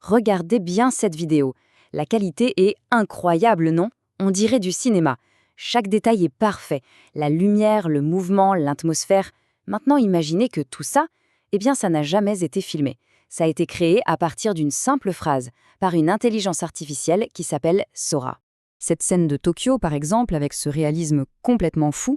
Regardez bien cette vidéo. La qualité est incroyable, non? On dirait du cinéma. Chaque détail est parfait. La lumière, le mouvement, l'atmosphère. Maintenant, imaginez que tout ça, ça n'a jamais été filmé. Ça a été créé à partir d'une simple phrase, par une intelligence artificielle qui s'appelle Sora. Cette scène de Tokyo, par exemple, avec ce réalisme complètement fou,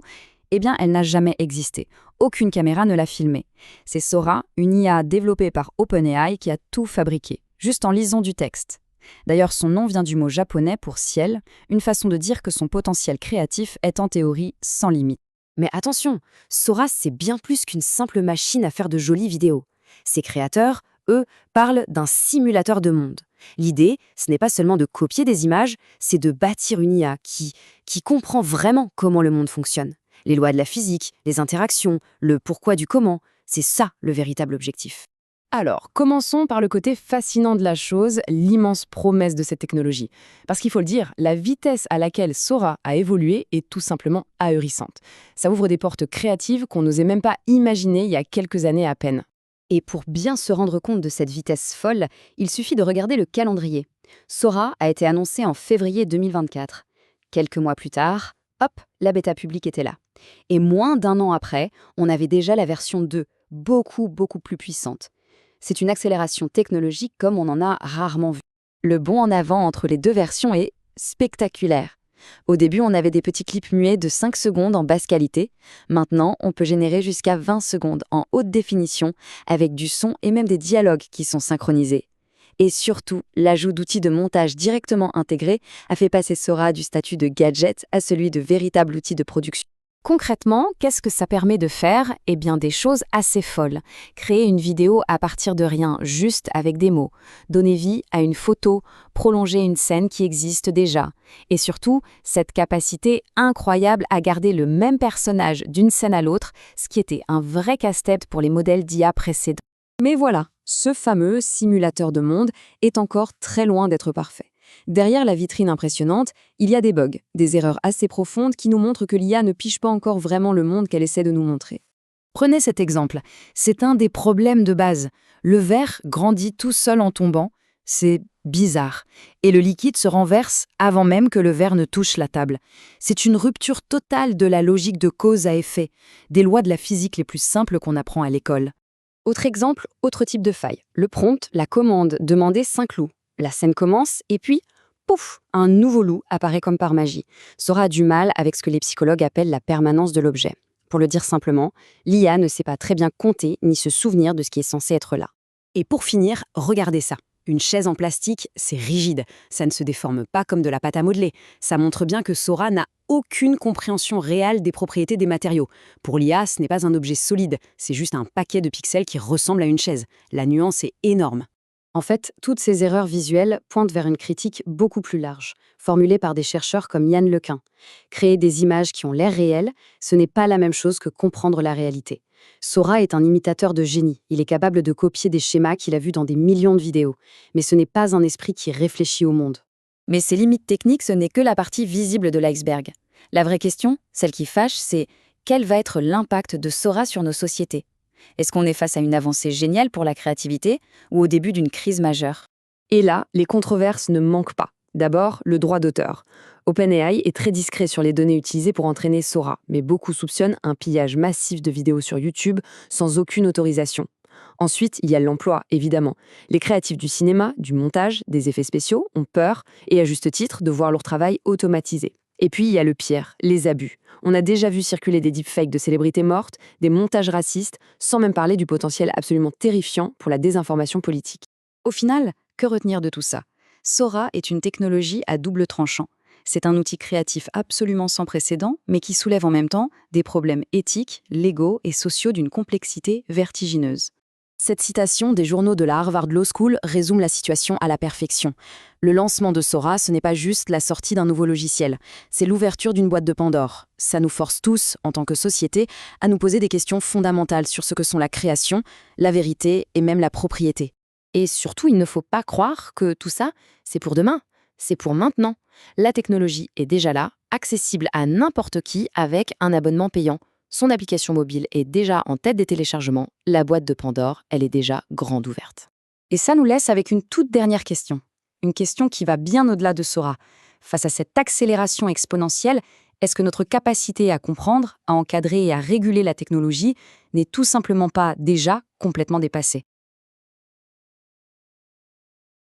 elle n'a jamais existé. Aucune caméra ne l'a filmée. C'est Sora, une IA développée par OpenAI, qui a tout fabriqué, juste en lisant du texte. D'ailleurs, son nom vient du mot japonais pour ciel, une façon de dire que son potentiel créatif est en théorie sans limite. Mais attention, Sora, c'est bien plus qu'une simple machine à faire de jolies vidéos. Ses créateurs, eux, parlent d'un simulateur de monde. L'idée, ce n'est pas seulement de copier des images, c'est de bâtir une IA qui comprend vraiment comment le monde fonctionne. Les lois de la physique, les interactions, le pourquoi du comment, c'est ça le véritable objectif. Alors, commençons par le côté fascinant de la chose, l'immense promesse de cette technologie. Parce qu'il faut le dire, la vitesse à laquelle Sora a évolué est tout simplement ahurissante. Ça ouvre des portes créatives qu'on n'osait même pas imaginer il y a quelques années à peine. Et pour bien se rendre compte de cette vitesse folle, il suffit de regarder le calendrier. Sora a été annoncé en février 2024. Quelques mois plus tard, hop, la bêta publique était là. Et moins d'un an après, on avait déjà la version 2, beaucoup plus puissante. C'est une accélération technologique comme on en a rarement vu. Le bond en avant entre les deux versions est spectaculaire. Au début, on avait des petits clips muets de 5 secondes en basse qualité. Maintenant, on peut générer jusqu'à 20 secondes en haute définition avec du son et même des dialogues qui sont synchronisés. Et surtout, l'ajout d'outils de montage directement intégrés a fait passer Sora du statut de gadget à celui de véritable outil de production. Concrètement, qu'est-ce que ça permet de faire? Des choses assez folles. Créer une vidéo à partir de rien, juste avec des mots. Donner vie à une photo, prolonger une scène qui existe déjà. Et surtout, cette capacité incroyable à garder le même personnage d'une scène à l'autre, ce qui était un vrai casse-tête pour les modèles d'IA précédents. Mais voilà, ce fameux simulateur de monde est encore très loin d'être parfait. Derrière la vitrine impressionnante, il y a des bugs, des erreurs assez profondes qui nous montrent que l'IA ne pige pas encore vraiment le monde qu'elle essaie de nous montrer. Prenez cet exemple. C'est un des problèmes de base. Le verre grandit tout seul en tombant. C'est bizarre. Et le liquide se renverse avant même que le verre ne touche la table. C'est une rupture totale de la logique de cause à effet, des lois de la physique les plus simples qu'on apprend à l'école. Autre exemple, autre type de faille. Le prompt, la commande, demander 5 loups. La scène commence et puis, pouf, un nouveau loup apparaît comme par magie. Sora a du mal avec ce que les psychologues appellent la permanence de l'objet. Pour le dire simplement, l'IA ne sait pas très bien compter ni se souvenir de ce qui est censé être là. Et pour finir, regardez ça. Une chaise en plastique, c'est rigide. Ça ne se déforme pas comme de la pâte à modeler. Ça montre bien que Sora n'a aucune compréhension réelle des propriétés des matériaux. Pour l'IA, ce n'est pas un objet solide, c'est juste un paquet de pixels qui ressemble à une chaise. La nuance est énorme. En fait, toutes ces erreurs visuelles pointent vers une critique beaucoup plus large, formulée par des chercheurs comme Yann Lequin. Créer des images qui ont l'air réelles, ce n'est pas la même chose que comprendre la réalité. Sora est un imitateur de génie. Il est capable de copier des schémas qu'il a vus dans des millions de vidéos. Mais ce n'est pas un esprit qui réfléchit au monde. Mais ces limites techniques, ce n'est que la partie visible de l'iceberg. La vraie question, celle qui fâche, c'est quel va être l'impact de Sora sur nos sociétés ? Est-ce qu'on est face à une avancée géniale pour la créativité ou au début d'une crise majeure? Et là, les controverses ne manquent pas. D'abord, le droit d'auteur. OpenAI est très discret sur les données utilisées pour entraîner Sora, mais beaucoup soupçonnent un pillage massif de vidéos sur YouTube sans aucune autorisation. Ensuite, il y a l'emploi, évidemment. Les créatifs du cinéma, du montage, des effets spéciaux ont peur, et à juste titre, de voir leur travail automatisé. Et puis, il y a le pire, les abus. On a déjà vu circuler des deepfakes de célébrités mortes, des montages racistes, sans même parler du potentiel absolument terrifiant pour la désinformation politique. Au final, que retenir de tout ça? Sora est une technologie à double tranchant. C'est un outil créatif absolument sans précédent, mais qui soulève en même temps des problèmes éthiques, légaux et sociaux d'une complexité vertigineuse. Cette citation des journaux de la Harvard Law School résume la situation à la perfection. Le lancement de Sora, ce n'est pas juste la sortie d'un nouveau logiciel, c'est l'ouverture d'une boîte de Pandore. Ça nous force tous, en tant que société, à nous poser des questions fondamentales sur ce que sont la création, la vérité et même la propriété. Et surtout, il ne faut pas croire que tout ça, c'est pour demain, c'est pour maintenant. La technologie est déjà là, accessible à n'importe qui avec un abonnement payant. Son application mobile est déjà en tête des téléchargements. La boîte de Pandore, elle est déjà grande ouverte. Et ça nous laisse avec une toute dernière question. Une question qui va bien au-delà de Sora. Face à cette accélération exponentielle, est-ce que notre capacité à comprendre, à encadrer et à réguler la technologie n'est tout simplement pas déjà complètement dépassée ?